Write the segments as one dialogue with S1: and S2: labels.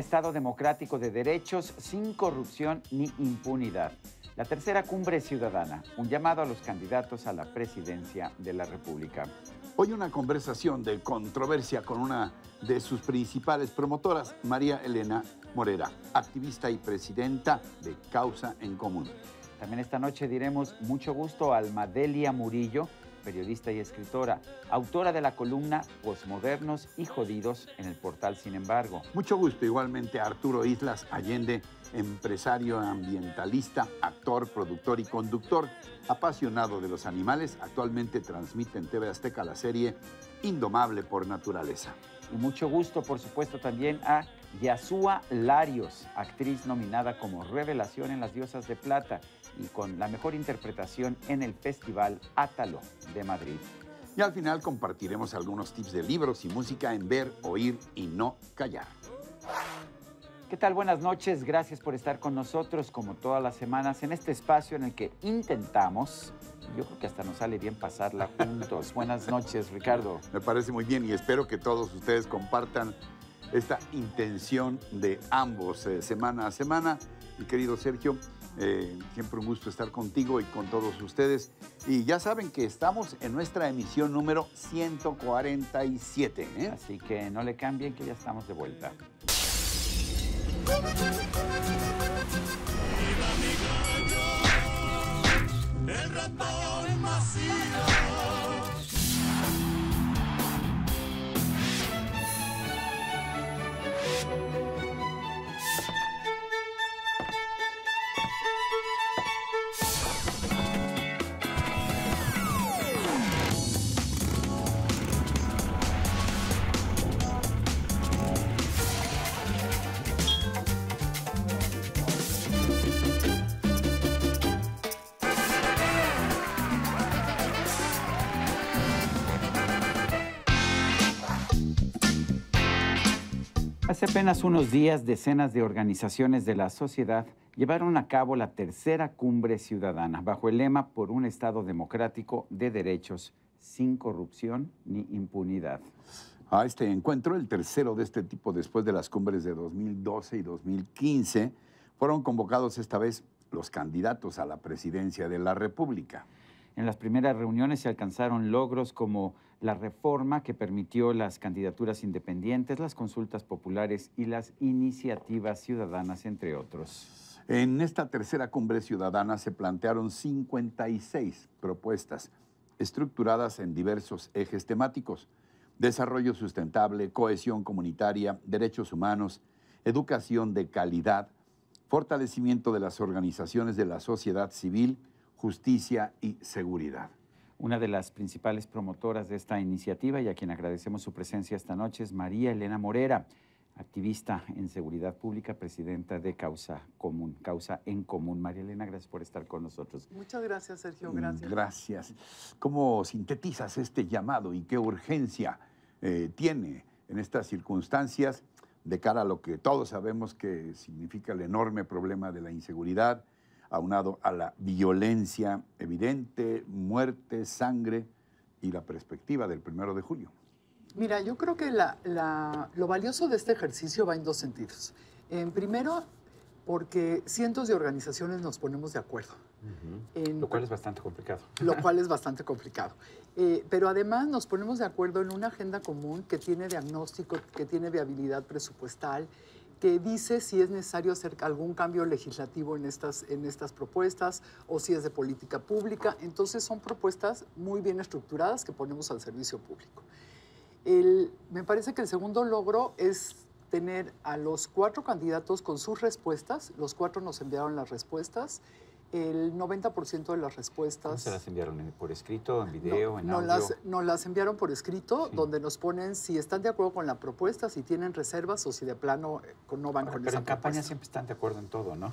S1: Estado democrático de derechos, sin corrupción ni impunidad. La tercera cumbre ciudadana, un llamado a los candidatos a la presidencia de la República.
S2: Hoy una conversación de controversia con una de sus principales promotoras, María Elena Morera, activista y presidenta de Causa en Común.
S1: También esta noche diremos mucho gusto a Almadelia Murillo, periodista y escritora, autora de la columna Posmodernos y Jodidos en el portal Sin Embargo.
S2: Mucho gusto igualmente a Arturo Islas Allende, empresario ambientalista, actor, productor y conductor, apasionado de los animales. Actualmente transmite en TV Azteca la serie Indomable por Naturaleza.
S1: Y mucho gusto, por supuesto, también a Yasua Larios, actriz nominada como Revelación en Las Diosas de Plata y con la mejor interpretación en el Festival Átalo de Madrid.
S2: Y al final compartiremos algunos tips de libros y música en Ver, Oír y No Callar.
S1: ¿Qué tal? Buenas noches. Gracias por estar con nosotros, como todas las semanas, en este espacio en el que intentamos, yo creo que hasta nos sale bien pasarla juntos. Buenas noches, Ricardo.
S2: Me parece muy bien y espero que todos ustedes compartan esta intención de ambos semana a semana. Mi querido Sergio, siempre un gusto estar contigo y con todos ustedes. Y ya saben que estamos en nuestra emisión número 147.
S1: Así que no le cambien, que ya estamos de vuelta.
S3: El ratón vacío.
S1: Hace apenas unos días, decenas de organizaciones de la sociedad llevaron a cabo la tercera cumbre ciudadana bajo el lema Por un Estado democrático de derechos, sin corrupción ni impunidad.
S2: A este encuentro, el tercero de este tipo después de las cumbres de 2012 y 2015, fueron convocados esta vez los candidatos a la presidencia de la República.
S1: En las primeras reuniones se alcanzaron logros como la reforma que permitió las candidaturas independientes, las consultas populares y las iniciativas ciudadanas, entre otros.
S2: En esta tercera cumbre ciudadana se plantearon 56 propuestas estructuradas en diversos ejes temáticos: desarrollo sustentable, cohesión comunitaria, derechos humanos, educación de calidad, fortalecimiento de las organizaciones de la sociedad civil, justicia y seguridad.
S1: Una de las principales promotoras de esta iniciativa y a quien agradecemos su presencia esta noche es María Elena Morera, activista en seguridad pública, presidenta de Causa en Común. María Elena, gracias por estar con nosotros.
S4: Muchas gracias, Sergio. Gracias.
S2: Gracias. ¿Cómo sintetizas este llamado y qué urgencia tiene en estas circunstancias de cara a lo que todos sabemos que significa el enorme problema de la inseguridad, aunado a la violencia evidente, muerte, sangre y la perspectiva del 1 de julio?
S4: Mira, yo creo que lo valioso de este ejercicio va en dos sentidos. Primero, porque cientos de organizaciones nos ponemos de acuerdo.
S1: Lo cual es bastante complicado.
S4: Lo cual es bastante complicado. Pero además nos ponemos de acuerdo en una agenda común que tiene diagnóstico, que tiene viabilidad presupuestal, que dice si es necesario hacer algún cambio legislativo en estas propuestas o si es de política pública. Entonces son propuestas muy bien estructuradas que ponemos al servicio público. Me parece que el segundo logro es tener a los 4 candidatos con sus respuestas. Los 4 nos enviaron las respuestas. El 90% de las respuestas...
S1: ¿Cómo se las enviaron? ¿Por escrito, en video, en audio?
S4: Nos las enviaron por escrito, sí, donde nos ponen si están de acuerdo con la propuesta, si tienen reservas o si de plano no van con esa propuesta.
S1: Pero en campaña siempre están de acuerdo en todo, ¿no?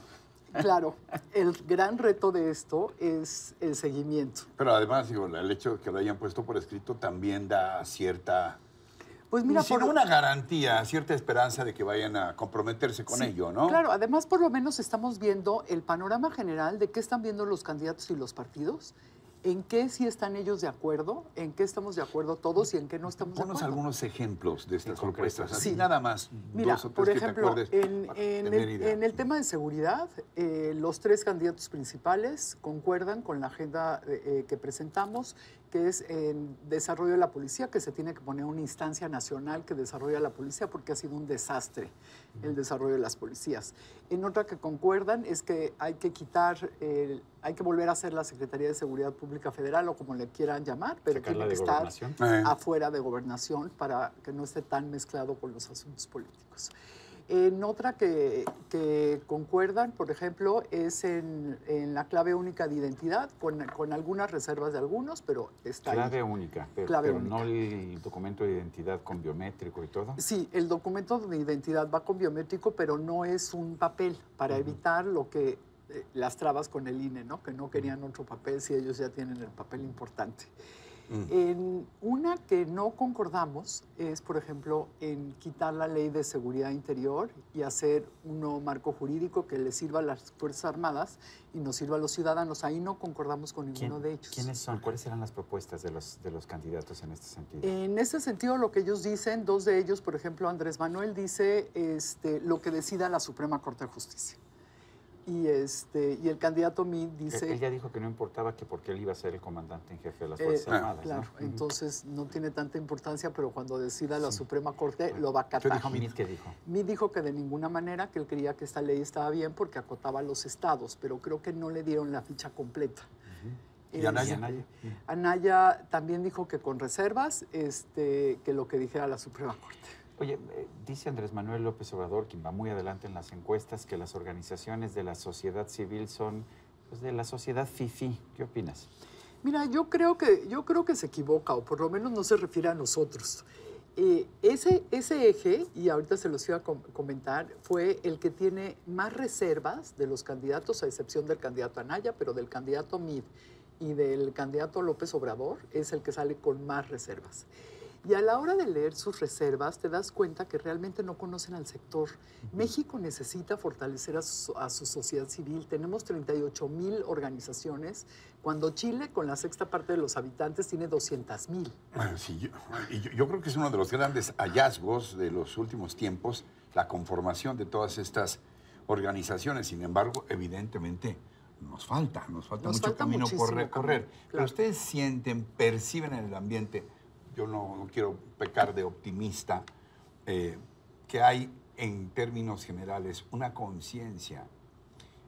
S4: Claro, el gran reto de esto es el seguimiento.
S2: Pero además, digo, el hecho de que lo hayan puesto por escrito también da cierta...
S4: Pues mira,
S2: una garantía, cierta esperanza de que vayan a comprometerse con ello, ¿no?
S4: Claro, además por lo menos estamos viendo el panorama general de qué están viendo los candidatos y los partidos ¿En qué sí están ellos de acuerdo? ¿En qué estamos de acuerdo todos y en qué no estamos de
S2: Ponos
S4: acuerdo?
S2: algunos ejemplos de estas propuestas. Así
S4: Sí.
S2: nada más,
S4: Mira,
S2: dos o tres
S4: por
S2: que te
S4: ejemplo,
S2: acuerdes
S4: en
S2: para tener idea.
S4: el tema de seguridad, los 3 candidatos principales concuerdan con la agenda que presentamos, que es en desarrollo de la policía, que se tiene que poner una instancia nacional que desarrolla la policía porque ha sido un desastre el desarrollo de las policías. En otra que concuerdan es que hay que quitar, hay que volver a hacer la Secretaría de Seguridad Pública Federal o como le quieran llamar, pero
S1: Sacarla
S4: tiene que
S1: de
S4: estar
S1: gobernación.
S4: afuera de gobernación para que no esté tan mezclado con los asuntos políticos. En otra que concuerdan, por ejemplo, es en la clave única de identidad, con algunas reservas de algunos, pero está
S1: Clave
S4: ahí.
S1: única,
S4: Clave
S1: pero
S4: única.
S1: no el documento de identidad con biométrico y todo.
S4: Sí, el documento de identidad va con biométrico, pero no es un papel para evitar lo que las trabas con el INE, ¿no? Que no querían otro papel si ellos ya tienen el papel importante. En una que no concordamos es, por ejemplo, en quitar la ley de seguridad interior y hacer un nuevo marco jurídico que le sirva a las Fuerzas Armadas y nos sirva a los ciudadanos. Ahí no concordamos con ninguno de ellos.
S1: ¿Quiénes son? ¿Cuáles serán las propuestas de los candidatos en este sentido?
S4: En ese sentido, lo que ellos dicen, 2 de ellos, por ejemplo, Andrés Manuel dice lo que decida la Suprema Corte de Justicia. Y el candidato Mid dice...
S1: Él ya dijo que no importaba que porque él iba a ser el comandante en jefe de las Fuerzas Armadas,
S4: claro,
S1: ¿no?
S4: entonces no tiene tanta importancia, pero cuando decida la Suprema Corte lo va a acatar.
S1: ¿Qué dijo Mid? ¿Qué dijo?
S4: Mid dijo que de ninguna manera, que él creía que esta ley estaba bien porque acotaba a los estados, pero creo que no le dieron la ficha completa.
S2: ¿Y Anaya?
S4: Anaya también dijo que con reservas, que lo que dijera la Suprema Corte.
S1: Oye, dice Andrés Manuel López Obrador, quien va muy adelante en las encuestas, que las organizaciones de la sociedad civil son pues, de la sociedad fifí. ¿Qué opinas?
S4: Mira, yo creo que se equivoca, o por lo menos no se refiere a nosotros. Ese eje, y ahorita se los iba a comentar, fue el que tiene más reservas de los candidatos, a excepción del candidato Anaya, pero del candidato Mid y del candidato López Obrador, es el que sale con más reservas. Y a la hora de leer sus reservas, te das cuenta que realmente no conocen al sector. México necesita fortalecer a su sociedad civil. Tenemos 38,000 organizaciones, cuando Chile, con la 6ª parte de los habitantes, tiene 200,000.
S2: Bueno, sí, yo creo que es uno de los grandes hallazgos de los últimos tiempos, la conformación de todas estas organizaciones. Sin embargo, evidentemente, nos falta mucho camino por recorrer.
S4: Claro.
S2: Pero ustedes sienten, perciben en el ambiente, yo no quiero pecar de optimista, que hay en términos generales una conciencia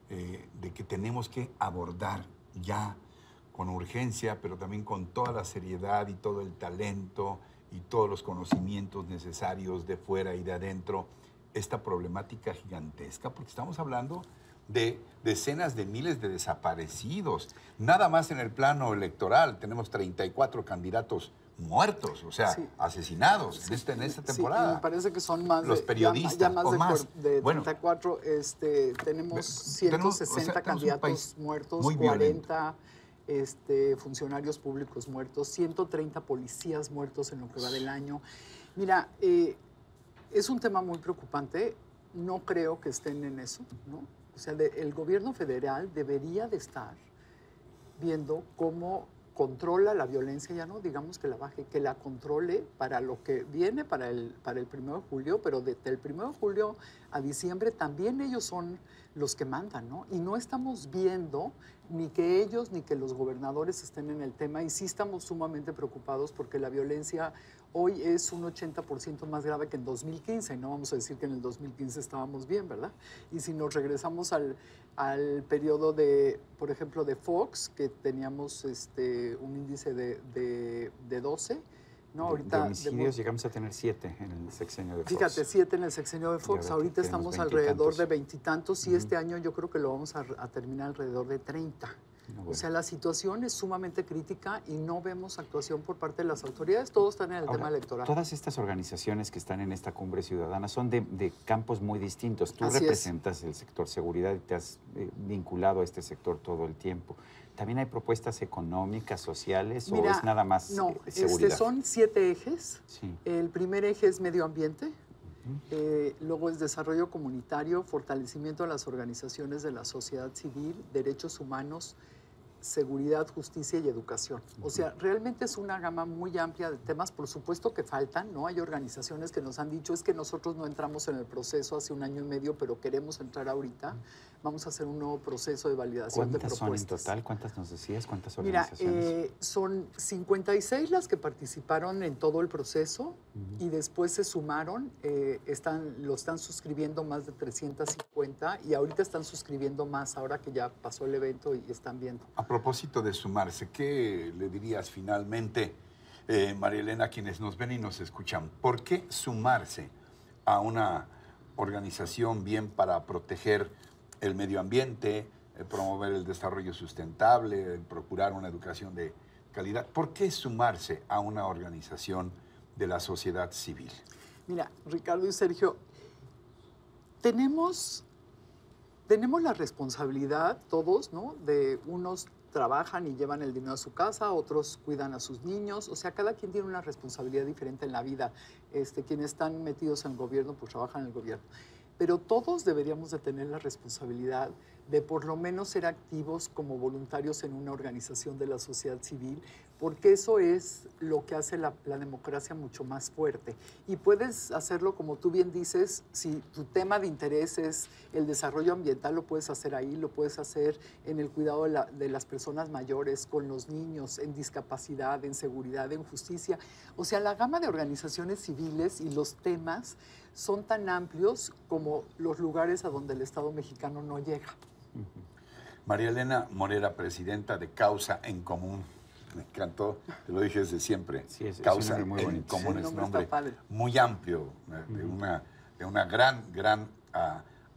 S2: de que tenemos que abordar ya con urgencia, pero también con toda la seriedad y todo el talento y todos los conocimientos necesarios de fuera y de adentro, esta problemática gigantesca, porque estamos hablando de decenas de miles de desaparecidos. Nada más en el plano electoral tenemos 34 candidatos muertos, o sea,
S4: Sí.
S2: asesinados en esta temporada.
S4: Sí, me parece que son más
S2: Los periodistas,
S4: ya más
S2: o
S4: de,
S2: más.
S4: de
S2: Bueno,
S4: 34, tenemos 160
S2: tenemos un país
S4: candidatos muertos,
S2: muy
S4: 40 funcionarios públicos muertos, 130 policías muertos en lo que va del año. Mira, es un tema muy preocupante, no creo que estén en eso, ¿no? O sea, el gobierno federal debería de estar viendo cómo controla la violencia, ya no digamos que la baje, que la controle para lo que viene para el 1 de julio, pero desde el 1 de julio a diciembre también ellos son los que mandan, ¿no? Y no estamos viendo ni que ellos ni que los gobernadores estén en el tema, y sí estamos sumamente preocupados porque la violencia hoy es un 80% más grave que en 2015, y no vamos a decir que en el 2015 estábamos bien, ¿verdad? Y si nos regresamos al periodo de, por ejemplo, de Fox, que teníamos un índice de 12, ¿no?
S1: De homicidios llegamos a tener 7 en el sexenio de Fox.
S4: Fíjate, 7 en el sexenio de Fox. Ahorita
S1: tenemos
S4: estamos
S1: 20 y
S4: alrededor
S1: tantos.
S4: de 20 y tantos, y este año yo creo que lo vamos a terminar alrededor de 30.
S1: Bueno.
S4: O sea, la situación es sumamente crítica y no vemos actuación por parte de las autoridades. Todos están en el tema electoral.
S1: Todas estas organizaciones que están en esta cumbre ciudadana son de campos muy distintos. Tú
S4: Así
S1: representas el sector seguridad y te has vinculado a este sector todo el tiempo. ¿También hay propuestas económicas, sociales,
S4: Mira,
S1: o es nada más
S4: no,
S1: seguridad?
S4: son 7 ejes.
S1: Sí.
S4: El primer eje es medio ambiente. Luego es desarrollo comunitario, fortalecimiento de las organizaciones de la sociedad civil, derechos humanos, seguridad, justicia y educación. O sea, realmente es una gama muy amplia de temas, por supuesto que faltan, ¿no? Hay organizaciones que nos han dicho, es que nosotros no entramos en el proceso hace 1 año y medio, pero queremos entrar ahorita. Vamos a hacer un nuevo proceso de validación de propuestas.
S1: ¿Cuántas son en total? ¿Cuántas nos decías? ¿Cuántas
S4: Mira,
S1: organizaciones?
S4: son 56 las que participaron en todo el proceso y después se sumaron, lo están suscribiendo más de 350 y ahorita están suscribiendo más, ahora que ya pasó el evento y están viendo.
S2: A propósito de sumarse, ¿qué le dirías finalmente, María Elena, a quienes nos ven y nos escuchan? ¿Por qué sumarse a una organización bien para proteger el medio ambiente, promover el desarrollo sustentable, procurar una educación de calidad? ¿Por qué sumarse a una organización de la sociedad civil?
S4: Mira, Ricardo y Sergio, tenemos la responsabilidad todos, ¿no? De unos trabajan y llevan el dinero a su casa, otros cuidan a sus niños, o sea, cada quien tiene una responsabilidad diferente en la vida. Quienes están metidos en el gobierno, pues trabajan en el gobierno. Pero todos deberíamos de tener la responsabilidad de por lo menos ser activos como voluntarios en una organización de la sociedad civil, porque eso es lo que hace la democracia mucho más fuerte. Y puedes hacerlo, como tú bien dices, si tu tema de interés es el desarrollo ambiental, lo puedes hacer ahí, lo puedes hacer en el cuidado de las personas mayores, con los niños, en discapacidad, en seguridad, en justicia. O sea, la gama de organizaciones civiles y los temas son tan amplios como los lugares a donde el Estado mexicano no llega.
S2: María Elena Morera, presidenta de Causa en Común. Me encantó, te lo dije desde siempre.
S1: Sí, es
S2: Causa
S1: un nombre muy
S2: en
S1: bonito.
S2: Común
S4: Sí,
S2: es un
S4: nombre está
S2: nombre
S4: padre.
S2: muy amplio, de una gran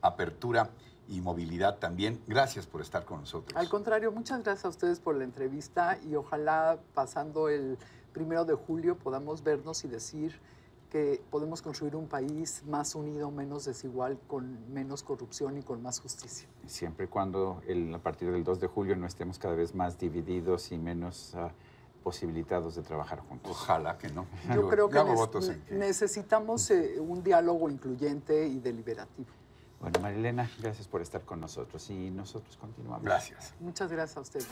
S2: apertura y movilidad también. Gracias por estar con nosotros.
S4: Al contrario, muchas gracias a ustedes por la entrevista y ojalá pasando el 1 de julio podamos vernos y decir que podemos construir un país más unido, menos desigual, con menos corrupción y con más justicia.
S1: Siempre y cuando a partir del 2 de julio no estemos cada vez más divididos y menos posibilitados de trabajar juntos.
S2: Ojalá que no.
S4: Yo creo que
S2: hago votos en que...
S4: necesitamos un diálogo incluyente y deliberativo.
S1: Bueno, María Elena, gracias por estar con nosotros y nosotros continuamos.
S2: Gracias.
S4: Muchas gracias a ustedes.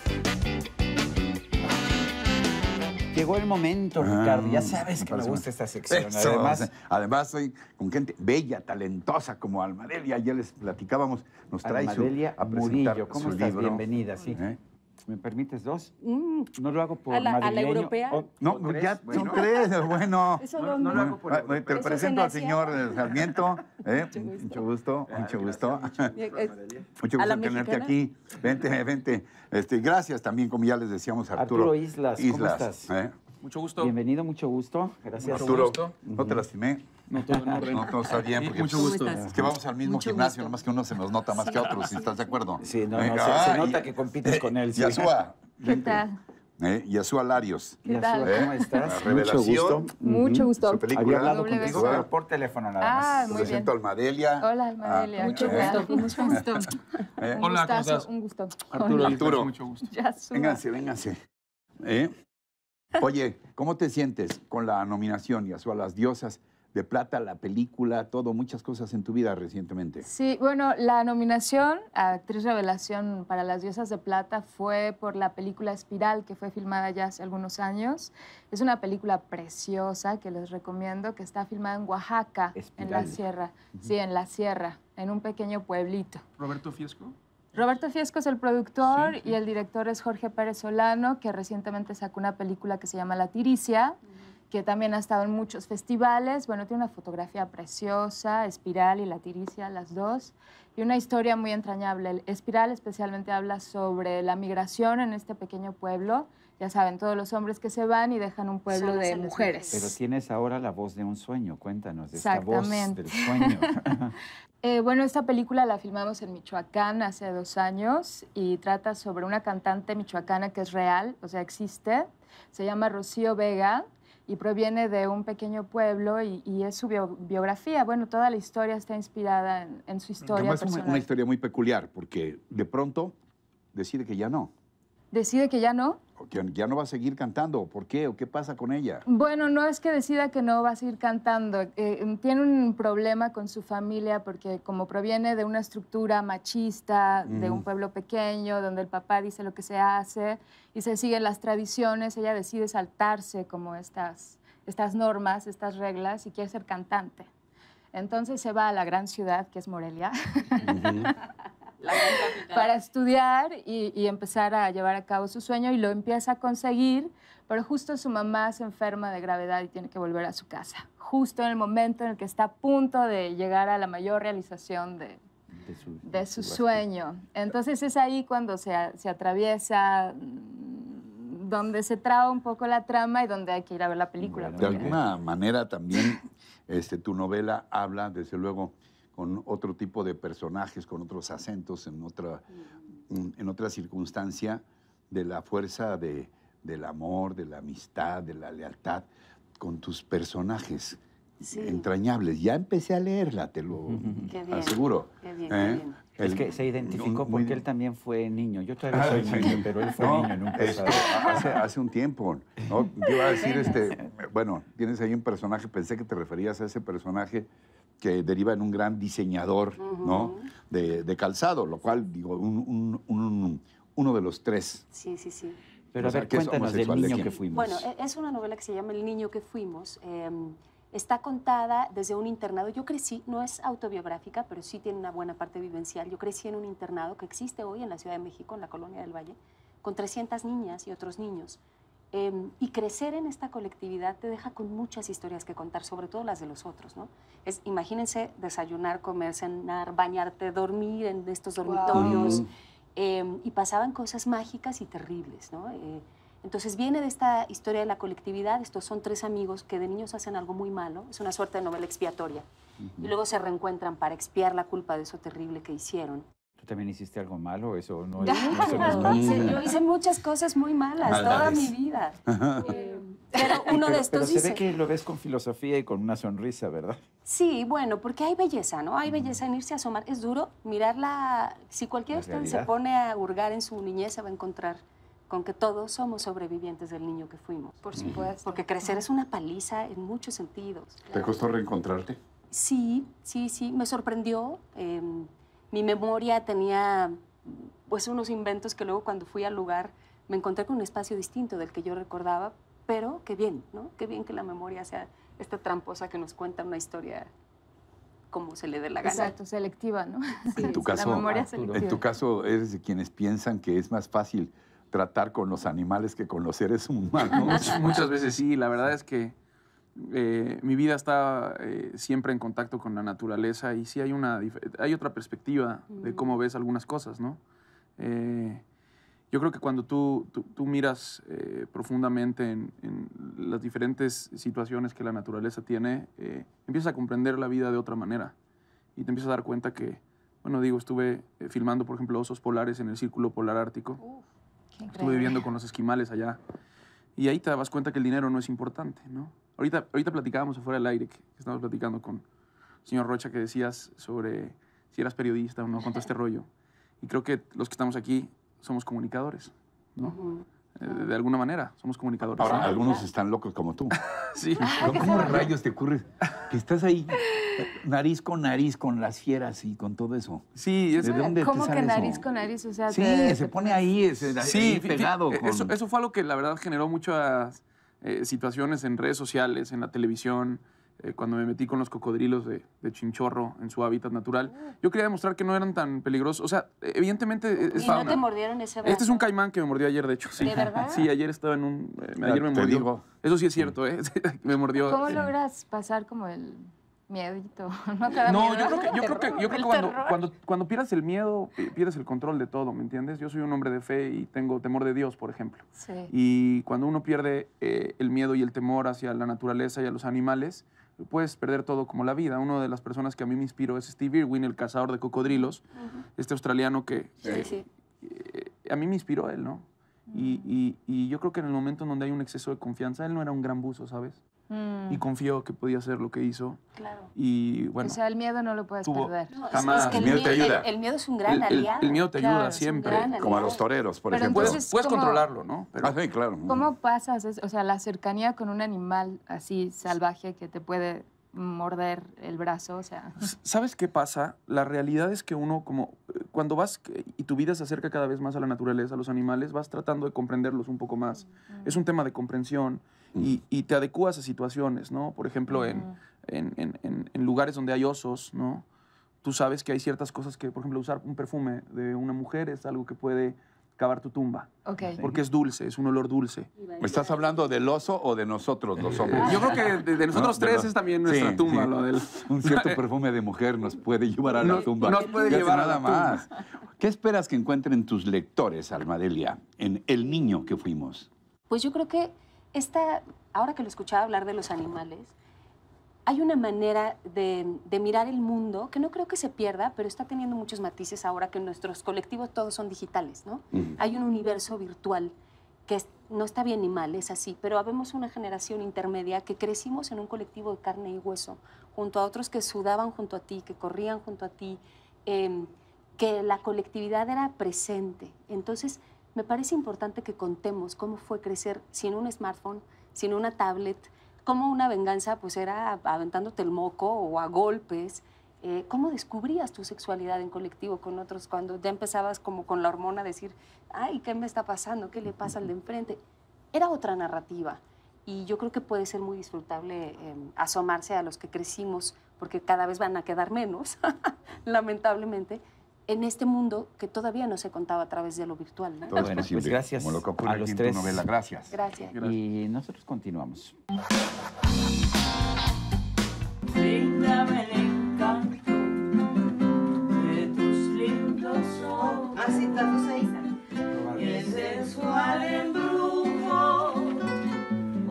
S1: Llegó el momento, Ricardo. Ya sabes que me gusta esta sección.
S2: Eso, además, soy con gente bella, talentosa como Almadelia. Ayer les platicábamos, nos trae
S1: Almadelia
S2: a presentar
S1: Murillo. ¿Cómo
S2: su
S1: estás?
S2: libro.
S1: Bienvenida, sí. ¿Me permites 2? No lo hago por
S5: ¿A la
S1: madrileño.
S5: europea?
S2: No,
S1: ¿O
S2: ya
S1: tres?
S2: son 3, bueno.
S5: Eso
S1: No lo hago por
S2: Te
S5: ¿Eso
S2: presento
S5: se
S2: al señor Sarmiento.
S5: Mucho gusto.
S2: Mucho gusto.
S5: ¿A
S2: Mucho
S5: la
S2: gusto tenerte
S5: mexicana?
S2: aquí. Vente. Gracias también, como ya les decíamos,
S1: Arturo Islas, ¿cómo estás?
S6: Mucho gusto.
S1: Bienvenido, mucho gusto. Gracias.
S2: Arturo,
S6: gusto.
S2: no te lastimé.
S6: No, todo en orden.
S2: No, todo está bien. Porque
S6: Mucho gusto.
S5: ¿Cómo estás?
S2: Es que vamos al mismo
S5: Mucho
S2: gimnasio,
S5: gusto.
S2: nomás que uno se nos nota más que otros, si estás de acuerdo.
S1: Sí, no,
S2: Ah,
S1: se nota que compites con él. Sí.
S2: Yasua.
S5: ¿Qué tal?
S2: Yasua Larios.
S5: ¿Qué
S1: Yasua,
S5: tal?
S1: ¿cómo estás?
S2: La revelación.
S5: Mucho gusto.
S2: Su película.
S1: Había hablado
S5: Doble
S1: contigo,
S5: beso.
S1: pero por teléfono nada más.
S5: Ah, muy bien.
S2: Presento a Almadelia.
S5: Hola, Almadelia.
S2: Mucho
S5: gusto. Mucho gusto.
S2: ¿Eh?
S6: Hola, ¿cómo estás?
S5: Un gusto.
S6: Arturo,
S2: Arturo.
S6: mucho gusto.
S5: Ya suba.
S2: Vénganse. Oye, ¿cómo te sientes con la nominación, Yasua, Las Diosas de Plata, la película, todo, muchas cosas en tu vida recientemente?
S5: Sí, bueno, la nominación a Actriz Revelación para Las Diosas de Plata fue por la película Espiral, que fue filmada ya hace algunos años. Es una película preciosa que les recomiendo, que está filmada en Oaxaca, en la
S1: Espiral.
S5: sierra. Sí, en la sierra, en un pequeño pueblito.
S6: Roberto Fiesco.
S5: Roberto Fiesco es el productor
S6: Sí, sí.
S5: y el director es Jorge Pérez Solano, que recientemente sacó una película que se llama La Tiricia, que también ha estado en muchos festivales. Bueno, tiene una fotografía preciosa, Espiral y La Tiricia, las dos, y una historia muy entrañable. El Espiral especialmente habla sobre la migración en este pequeño pueblo. Ya saben, todos los hombres que se van y dejan un pueblo
S7: Solas
S5: de
S7: en las
S5: mujeres.
S1: Pero tienes ahora la voz de un sueño. Cuéntanos de esta voz
S5: Exactamente.
S1: del sueño.
S5: Bueno, esta película la filmamos en Michoacán hace 2 años y trata sobre una cantante michoacana que es real, o sea, existe. Se llama Rocío Vega y proviene de un pequeño pueblo y es su biografía. Bueno, toda la historia está inspirada en su historia
S2: Además, es
S5: personal.
S2: una historia muy peculiar, porque de pronto decide que ya no.
S5: decide que ya no.
S2: Que ya no va a seguir cantando. ¿Por qué? ¿O qué pasa con ella?
S5: Bueno, no es que decida que no va a seguir cantando. Tiene un problema con su familia porque como proviene de una estructura machista, de un pueblo pequeño, donde el papá dice lo que se hace y se siguen las tradiciones, ella decide saltarse como estas normas, estas reglas y quiere ser cantante. Entonces se va a la gran ciudad, que es Morelia, para estudiar y empezar a llevar a cabo su sueño, y lo empieza a conseguir, pero justo su mamá se enferma de gravedad y tiene que volver a su casa, justo en el momento en el que está a punto de llegar a la mayor realización de su sueño. Entonces es ahí cuando se atraviesa, donde se traba un poco la trama y donde hay que ir a ver la película.
S2: De alguna manera también tu novela habla, desde luego, con otro tipo de personajes, con otros acentos, en otra circunstancia, de la fuerza del amor, de la amistad, de la lealtad, con tus personajes entrañables. Ya empecé a leerla, te lo aseguro.
S7: Qué bien, qué bien.
S1: Es que se identificó porque él también fue niño. Yo todavía soy niño, pero él fue niño en un pasado.
S2: Hace un tiempo, ¿no? Yo iba a decir, bueno, tienes ahí un personaje, pensé que te referías a ese personaje que deriva en un gran diseñador, ¿no? De calzado, lo cual, digo, uno de los tres.
S7: Sí, sí, sí.
S1: Pero a ver, cuéntanos del niño que fuimos.
S7: Bueno, es una novela que se llama El niño que fuimos. Está contada desde un internado. Yo crecí, no es autobiográfica, pero sí tiene una buena parte vivencial. Yo crecí en un internado que existe hoy en la Ciudad de México, en la Colonia del Valle, con 300 niñas y otros niños. Y crecer en esta colectividad te deja con muchas historias que contar, sobre todo las de los otros, ¿no? Imagínense desayunar, comer, cenar, bañarte, dormir en estos dormitorios. Y pasaban cosas mágicas y terribles, ¿no? Entonces viene de esta historia de la colectividad. Estos son 3 amigos que de niños hacen algo muy malo. Es una suerte de novela expiatoria. Y luego se reencuentran para expiar la culpa de eso terrible que hicieron.
S1: ¿Tú también hiciste algo malo? Eso no
S7: Yo hice muchas cosas muy malas toda mi vida. Pero uno de estos
S1: pero se ve que lo ves con filosofía y con una sonrisa, ¿verdad?
S7: Sí, bueno, porque hay belleza, ¿no? Hay belleza en irse a asomar. Es duro mirarla. Si cualquiera de ustedes se pone a hurgar en su niñez, se va a encontrar con que todos somos sobrevivientes del niño que fuimos.
S5: Por supuesto.
S7: Porque crecer es una paliza en muchos sentidos.
S2: ¿Te costó reencontrarte?
S7: Sí, me sorprendió. Mi memoria tenía pues unos inventos que luego cuando fui al lugar me encontré con un espacio distinto del que yo recordaba, pero qué bien, ¿no? Qué bien que la memoria sea esta tramposa que nos cuenta una historia como se le dé la gana.
S5: Exacto, selectiva, ¿no?
S2: Sí, en tu caso eres de quienes piensan que es más fácil tratar con los animales que con los seres humanos.
S6: Muchas veces sí. La verdad es que mi vida está siempre en contacto con la naturaleza y sí hay otra perspectiva de cómo ves algunas cosas, ¿no? Yo creo que cuando tú miras profundamente en las diferentes situaciones que la naturaleza tiene, empiezas a comprender la vida de otra manera y te empiezas a dar cuenta que, bueno, digo, estuve filmando, por ejemplo, osos polares en el Círculo Polar Ártico. Estuve viviendo con los esquimales allá y ahí te das cuenta que el dinero no es importante, ¿no? Ahorita platicábamos afuera del aire, que estábamos platicando con el señor Rocha, que decías sobre si eras periodista o no, con todo este rollo. Y creo que los que estamos aquí somos comunicadores, ¿no? De alguna manera, somos comunicadores.
S2: Ahora, algunos están locos como tú.
S6: Sí.
S2: ¿Cómo rayos te ocurre que estás ahí nariz con las fieras y con todo eso?
S6: Sí.
S2: ¿De dónde
S5: ¿Cómo
S2: te
S5: que
S2: sale
S5: nariz
S2: eso?
S5: con nariz? O sea,
S2: Sí, se pone ahí, ahí pegado.
S6: Eso fue algo que la verdad generó muchas situaciones en redes sociales, en la televisión, cuando me metí con los cocodrilos de chinchorro en su hábitat natural. Yo quería demostrar que no eran tan peligrosos. O sea, evidentemente es
S7: ¿Y
S6: fauna.
S7: no te mordieron ese brazo?
S6: Este es un caimán que me mordió ayer, de hecho. Sí.
S7: ¿De verdad?
S6: Sí, ayer estaba en un... ayer me
S2: Te
S6: mordió.
S2: digo.
S6: Eso sí es cierto, ¿eh? Me mordió.
S5: ¿Cómo logras pasar como el miedito? ¿No te da
S6: No,
S5: miedo?
S6: yo creo que cuando pierdes el miedo, pierdes el control de todo, ¿me entiendes? Yo soy un hombre de fe y tengo temor de Dios, por ejemplo.
S5: Sí.
S6: Y cuando uno pierde el miedo y el temor hacia la naturaleza y a los animales, puedes perder todo como la vida. Una de las personas que a mí me inspiró es Steve Irwin, el cazador de cocodrilos, este australiano que a mí me inspiró él, ¿no? Y yo creo que en el momento en donde hay un exceso de confianza, él no era un gran buzo, ¿sabes? y confió que podía hacer lo que hizo.
S7: Claro.
S6: Y bueno,
S5: O sea, el miedo no lo puedes perder.
S7: No,
S6: Jamás.
S7: es que
S2: El miedo te ayuda.
S7: el miedo es un gran aliado.
S6: el miedo te ayuda
S5: Claro, es un
S6: siempre.
S7: gran aliado.
S2: Como a los toreros, por
S5: Pero
S2: ejemplo.
S5: entonces,
S6: Puedes
S5: ¿cómo-
S6: controlarlo, ¿no? Pero
S2: Ah, sí, claro.
S5: ¿Cómo pasas, o sea, la cercanía con un animal así salvaje que te puede morder el brazo? O sea,
S6: ¿sabes qué pasa? La realidad es que uno, como cuando vas y tu vida se acerca cada vez más a la naturaleza, a los animales, vas tratando de comprenderlos un poco más. Es un tema de comprensión y te adecuas a situaciones, ¿no? Por ejemplo, en lugares donde hay osos, ¿no? Tú sabes que hay ciertas cosas que, por ejemplo, usar un perfume de una mujer es algo que puede cavar tu tumba.
S5: ok.
S6: Porque es dulce, es un olor dulce.
S2: ¿Me estás hablando del oso o de nosotros, los hombres?
S6: Yo creo que de nosotros
S2: No,
S6: tres
S2: de
S6: es también nuestra
S2: sí,
S6: tumba,
S2: sí.
S6: lo del...
S2: Un cierto perfume de mujer nos puede llevar a la
S6: Nos-
S2: tumba.
S6: nos puede
S2: Fíjate
S6: llevar a
S2: nada
S6: la tumba.
S2: más. ¿Qué esperas que encuentren tus lectores, Almadelia, en El niño que fuimos?
S7: Pues yo creo que ahora que lo escuchaba hablar de los animales, hay una manera de mirar el mundo que no creo que se pierda, pero está teniendo muchos matices ahora que nuestros colectivos todos son digitales, ¿no? Hay un universo virtual que no está bien ni mal, es así, pero habemos una generación intermedia que crecimos en un colectivo de carne y hueso, junto a otros que sudaban junto a ti, que corrían junto a ti, que la colectividad era presente. Entonces, me parece importante que contemos cómo fue crecer sin un smartphone, sin una tablet, cómo una venganza pues era aventándote el moco o a golpes, cómo descubrías tu sexualidad en colectivo con otros cuando ya empezabas como con la hormona a decir, ay, ¿qué me está pasando? ¿Qué le pasa al de enfrente? Era otra narrativa y yo creo que puede ser muy disfrutable asomarse a los que crecimos, porque cada vez van a quedar menos, lamentablemente, en este mundo que todavía no se contaba a través de lo virtual, ¿no?
S2: Todo es
S1: Bueno,
S2: posible,
S1: pues gracias
S2: como lo que ocurre
S1: a
S2: aquí
S1: los
S2: en
S1: tres.
S2: tu novela. Gracias.
S7: Gracias.
S1: Y nosotros continuamos.
S3: Bríndame el encanto de tus lindos ojos.
S8: Así tanto se dice.
S3: Y el sensual embrujo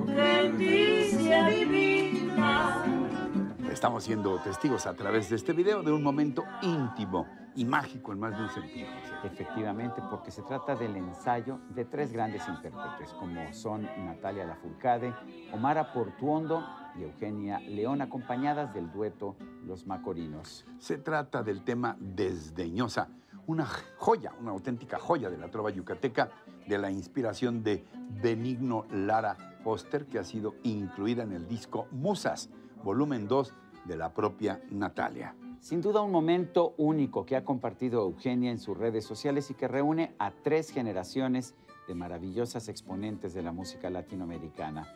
S3: que en ti se adivina.
S2: Estamos siendo testigos a través de este video de un momento íntimo y mágico en más de un sentido.
S1: Efectivamente, porque se trata del ensayo de tres grandes intérpretes, como son Natalia Lafourcade, Omara Portuondo y Eugenia León, acompañadas del dueto Los Macorinos.
S2: Se trata del tema Desdeñosa, una joya, una auténtica joya de la trova yucateca, de la inspiración de Benigno Lara Foster, que ha sido incluida en el disco Musas, volumen 2 de la propia Natalia.
S1: Sin duda un momento único que ha compartido Eugenia en sus redes sociales y que reúne a tres generaciones de maravillosas exponentes de la música latinoamericana: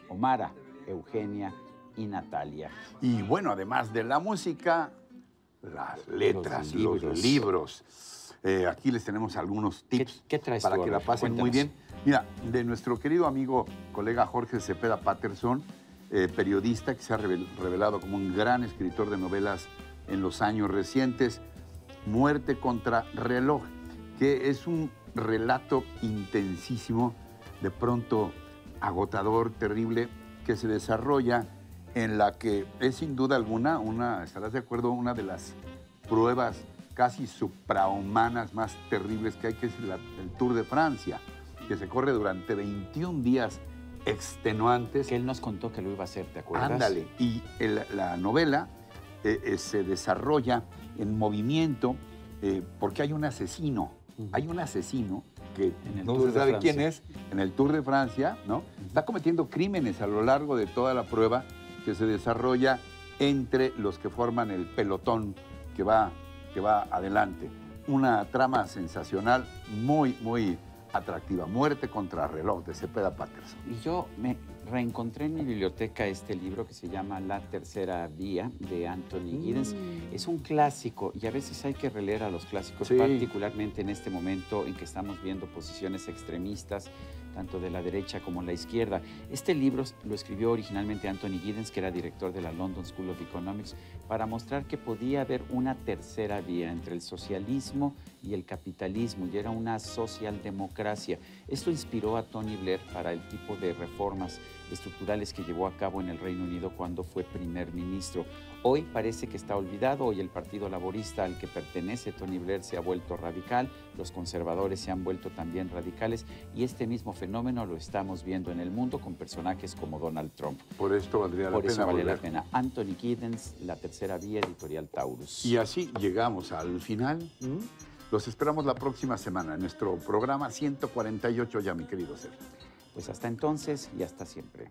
S1: Omara, Eugenia y Natalia.
S2: Y bueno, además de la música, las letras,
S1: Los
S2: los
S1: libros.
S2: libros. Aquí les tenemos algunos tips
S1: ¿Qué traes
S2: para
S1: tú?
S2: que
S1: A
S2: la
S1: ver,
S2: pasen muy
S1: cuéntanos.
S2: bien. Mira, de nuestro querido amigo, colega Jorge Cepeda Patterson, periodista que se ha revelado como un gran escritor de novelas en los años recientes, Muerte contra reloj, que es un relato intensísimo, de pronto agotador, terrible, que se desarrolla en la que es sin duda alguna, estarás de acuerdo, una de las pruebas casi suprahumanas más terribles que hay, que es el Tour de Francia, que se corre durante 21 días extenuantes.
S1: Que él nos contó que lo iba a hacer, ¿te acuerdas?
S2: Ándale. Y la novela se desarrolla en movimiento porque hay un asesino. Hay un asesino que
S1: En el
S2: no
S1: Tour
S2: se
S1: de
S2: sabe
S1: Francia.
S2: quién es, en el Tour de Francia, ¿no? Está cometiendo crímenes a lo largo de toda la prueba que se desarrolla entre los que forman el pelotón que va adelante. Una trama sensacional, muy, muy atractiva. Muerte contra reloj, de Cepeda Patterson.
S1: Y yo me reencontré en mi biblioteca este libro que se llama La Tercera Vía, de Anthony Giddens. Es un clásico y a veces hay que releer a los clásicos,
S2: Sí.
S1: particularmente en este momento en que estamos viendo posiciones extremistas, tanto de la derecha como la izquierda. Este libro lo escribió originalmente Anthony Giddens, que era director de la London School of Economics, para mostrar que podía haber una tercera vía entre el socialismo y el capitalismo, y era una socialdemocracia. Esto inspiró a Tony Blair para el tipo de reformas estructurales que llevó a cabo en el Reino Unido cuando fue primer ministro. Hoy parece que está olvidado. Hoy el Partido Laborista al que pertenece Tony Blair se ha vuelto radical, los conservadores se han vuelto también radicales, y este mismo fenómeno lo estamos viendo en el mundo con personajes como Donald Trump.
S2: Por esto valdría la
S1: Por
S2: pena
S1: eso vale la
S2: volver.
S1: pena. Anthony Giddens, La Tercera Vía, Editorial Taurus.
S2: Y así llegamos al final. Los esperamos la próxima semana en nuestro programa 148 ya, mi querido Sergio.
S1: Pues hasta entonces y hasta siempre.